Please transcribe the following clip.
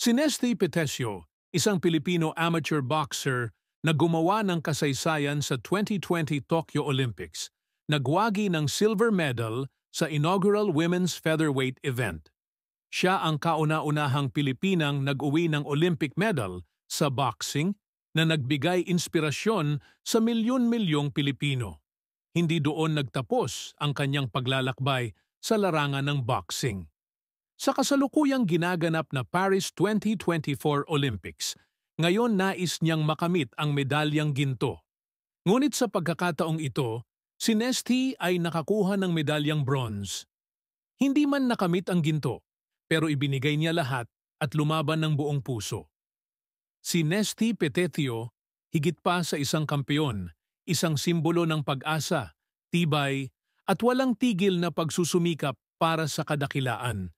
Si Nesty Petesio, isang Pilipino amateur boxer na gumawa ng kasaysayan sa 2020 Tokyo Olympics, nagwagi ng silver medal sa inaugural women's featherweight event. Siya ang kauna-unahang Pilipinang nag-uwi ng Olympic medal sa boxing na nagbigay inspirasyon sa milyon-milyong Pilipino. Hindi doon nagtapos ang kanyang paglalakbay sa larangan ng boxing. Sa kasalukuyang ginaganap na Paris 2024 Olympics, ngayon nais niyang makamit ang medalyang ginto. Ngunit sa pagkakataong ito, si Nesty ay nakakuha ng medalyang bronze. Hindi man nakamit ang ginto, pero ibinigay niya lahat at lumaban ng buong puso. Si Nesty Petesio, higit pa sa isang kampeon, isang simbolo ng pag-asa, tibay, at walang tigil na pagsusumikap para sa kadakilaan.